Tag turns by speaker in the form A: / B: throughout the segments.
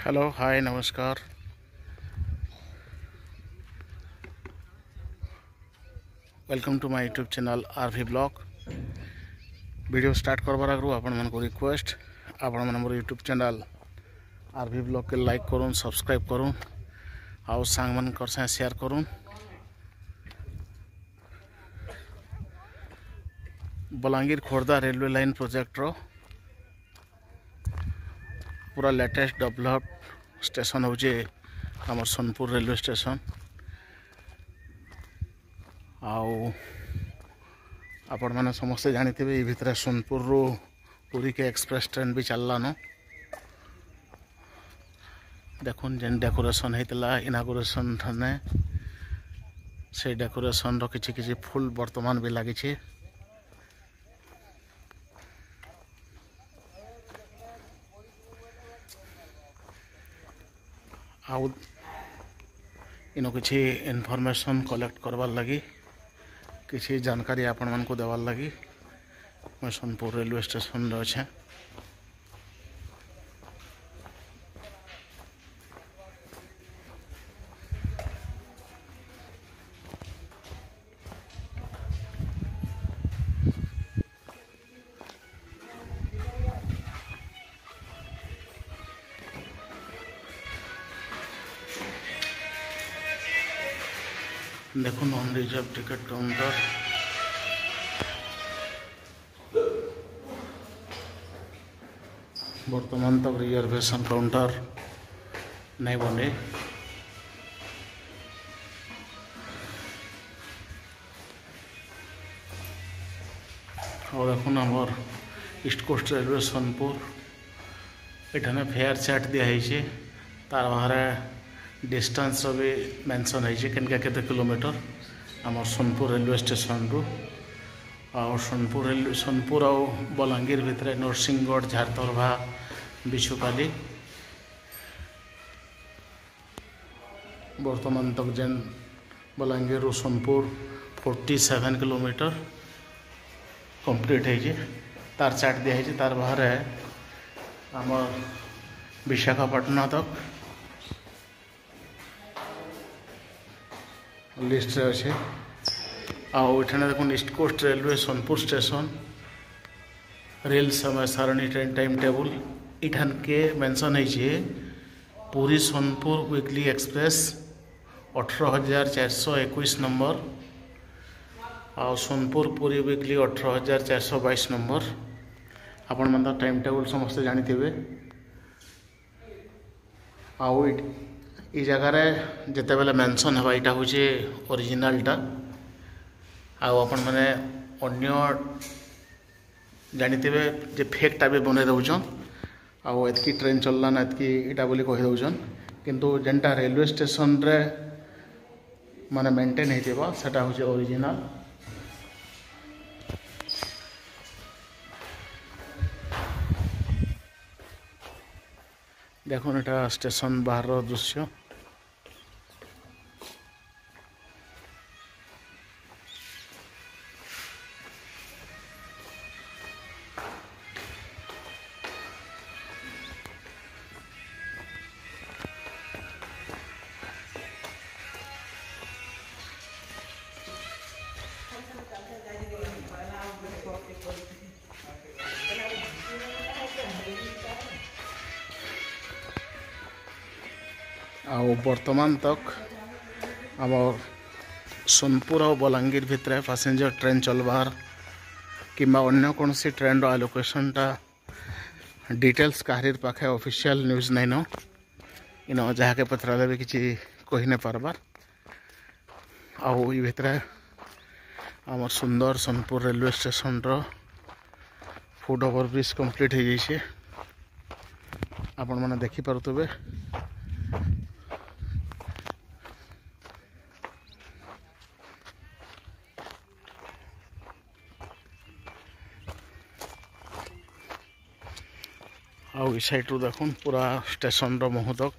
A: Hello hi नमस्कार। Welcome to my YouTube channel RV blog. Video start करबार आगु आपण मानक रिक्वेस्ट आपण मन मोर यूट्यूब चैनल आरवी ब्लॉग के लाइक करूँ, सब्सक्राइब करूँ, आउ सांग मन कर से शेयर करूँ। Balangir Khordha railway line project रो पूरा लेटेस्ट डेवलप स्टेशन होचे हमर सोनपुर रेलवे स्टेशन। आउ आपण मैंने समस्ते जानी थे भितर सोनपुर रू पुरी के एक्सप्रेस ट्रेन भी चलला न। देखुन जेन डेकोरेशन होता इनागुरेशन थाने से डेकोरेशन रो किछि किछि फुल वर्तमान भी लगी छे। आउ इनो किछि इनफॉरमेशन कलेक्ट करवार लगी किसी जानकारी आपण मन को देवार लगी मैं सोनपुर रेलवे स्टेशन रे अच्छे। देखो नॉन रिजर्व टिकट काउंटर वर्तमान तक रिजर्वेशन काउंटर नहीं बने। और देखो आमर ईस्ट कोस्ट रेलवे सोनपुर एठाने फेयर चार्ट दिखाई तार बाहर डिस्टेंस भी मेंशन है केनका केते किलोमीटर आमर सोनपुर रेलवे स्टेशन रु। और सोनपुर और बलांगीर भितर नरसिंहगढ़ झारतरभा बिछुपाली वर्तमान तक जेन बलांगीर रु सोनपुर 47 किलोमीटर कंप्लीट है तार चार्ट दिखाई तार बाहर आमर विशाखापट्टनम तक लिस्ट अच्छे। आने देखो east coast railway Sonpur station rail समय सारणी ट्रेन टाइम टेबल इठान के मेंशन है पूरी सोनपुर वीकली एक्सप्रेस 18,421 नंबर और सोनपुर पूरी वीकली 18,422 नंबर। आपण मन टाइम टेबल समस्ते जानी थे। आउ ई जगार जिते बेले मेंशन है यहाँ हूँ ओरिजिनालटा आपण मैंने अन्य जानी थे जे फेकटा भी बन दौन आतकी ट्रेन चलला ना एतकी इटा बोली कही दौन किंतु जेनटा रेलवे स्टेशन रे माने मेंटेन होता सेटा हूँ ओरिजिनाल। देखो एटा स्टेशन बाहर दृश्य। वर्तमान तक आम सोनपुर और बलांगीर भितर पैसेंजर ट्रेन चलबार कि अन्य कौन सी ट्रेन रो आलोकेशनटा डिटेल्स काहरीर पाखे ऑफिशियल न्यूज़ नहीं न इन जहाँ के पत्र भी किसी कही नहीं पारबार। आउ ये भितर आम सुंदर सोनपुर रेलवे स्टेशन रो फुट ओवर ब्रिज कंप्लीट हो जाइए आपण मैंने देखिपे। आउ साइड रू देखुन पूरा स्टेशन रो मुह तक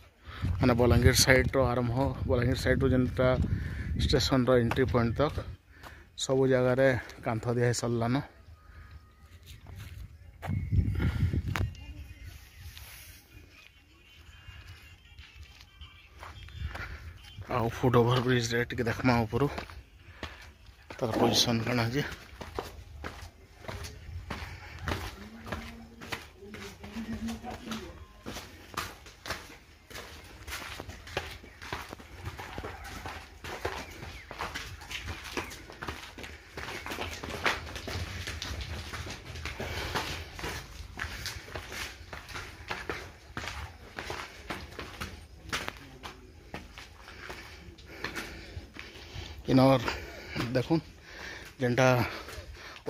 A: माने बलांगीर साइड रो आरंभ बलांगीर साइड रू जेनटा स्टेशन रो एंट्री पॉइंट तक सब जगार कांथ दिया सरलान। आउ फुट ओवर ब्रिज रे टिके देखमा ऊपर तार पोजीशन कना जे इनर देखुन जेनटा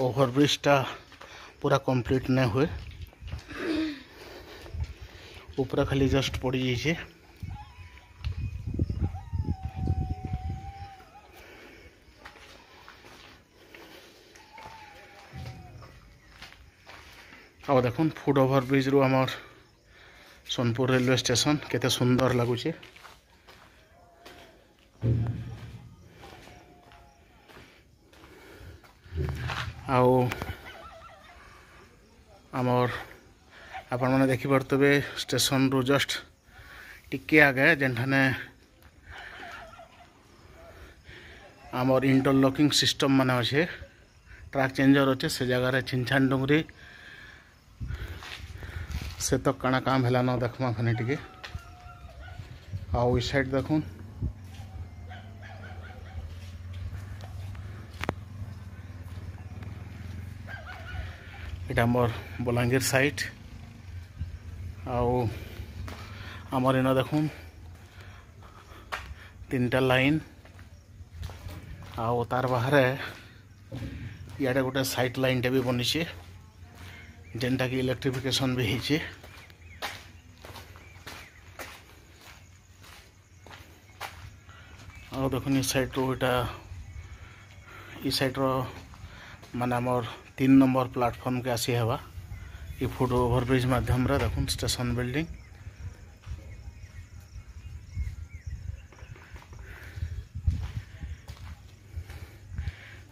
A: ओवरब्रिजटा पूरा कंप्लीट नहीं हुए ऊपर खाली जस्ट पड़ जाइए आ देखुन फुट ओवरब्रिज रु आमर सोनपुर रेलवे स्टेशन केते सुंदर लगुचे आउ आमर आपण मैंने देखिपे स्टेशन रु जस्ट टिके आगे जेनठाने आमर इंटरलॉकिंग सिस्टम माने अच्छे ट्रैक चेंजर अच्छे से जगह छिनछान डुंगरी से तो काना काम है न देखमा खाने टिके आउ इस साइड देखुन इटा मोर बलांगीर साइट आउ आमर इन देखुन 3टा लाइन आउ तार बाहर इे गोटे साइट लाइन टे भी बनी जेनटा कि इलेक्ट्रिफिकेशन भी होइछे आउ देखुन इस साइड रो इटा इस साइड रो माने आमर 3 नंबर प्लेटफॉर्म के आसी हवा ये फुट ओवरब्रिज माध्यम रे देखुन स्टेशन बिल्डिंग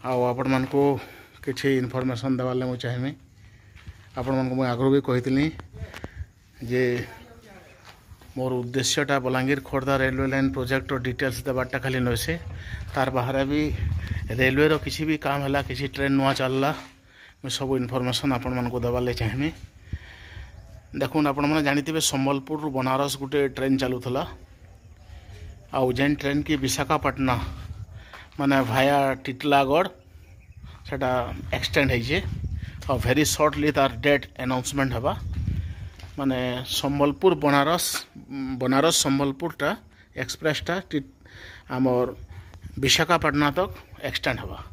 A: आउ आपण मन को किछि इनफॉरमेशन देवार ले मु चाहमी आपण मन को मु आगरो भी कहितली जे मोर उद्देश्यटा Balangir Khordha railway line project और डिटेल्स देवाटा खाली नसे तार बाहर भी रेलवे रो किसी भी काम हला किसी ट्रेन नुआ चलला मैं सब इनफॉरमेशन आपण मन को देवार ले चाहमी देखुन आपण मन जानिथिबे संबलपुर रु बनारस गुटे ट्रेन चलुथला आउ जेन ट्रेन की विशाखापट्टना माने भाया टिटलागढ़ सेटा एक्सटेंड है और वेरी शॉर्टली तार डेट अनाउंसमेंट हवा माने संबलपुर बनारस बनारस संबलपुरटा एक्सप्रेसटा आमर विशाखापट्टना तक एक्सटेंड हवा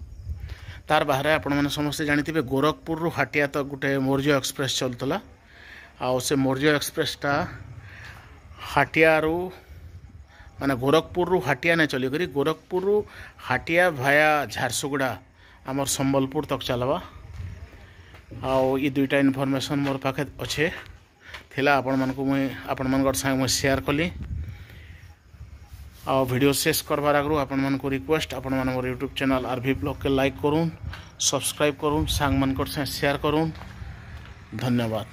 A: तार बाहर आपण मैंने समस्ते जानिथिबे गोरखपुर रु हाटिया तक गोटे मौर्य एक्सप्रेस चलतला आ से मौर्य एक्सप्रेसटा हाटिया रु माने गोरखपुर रु हाटिया ने चली करी गोरखपुर रु हाटिया भाया झारसुगुड़ा आमर संबलपुर तक चलवा आउ ये दुईटा इनफॉरमेशन मोर पाखे अच्छे थिला आपण मन को मुई आपण मन संग मुई शेयर कली आउ वीडियो शेष करबार आगु आपण मन को रिक्वेस्ट आपण मन मोर यूट्यूब चैनल आरवी ब्लॉग के लाइक करूँ सब्सक्राइब करूँ सांग मन संग शेयर करूँ धन्यवाद।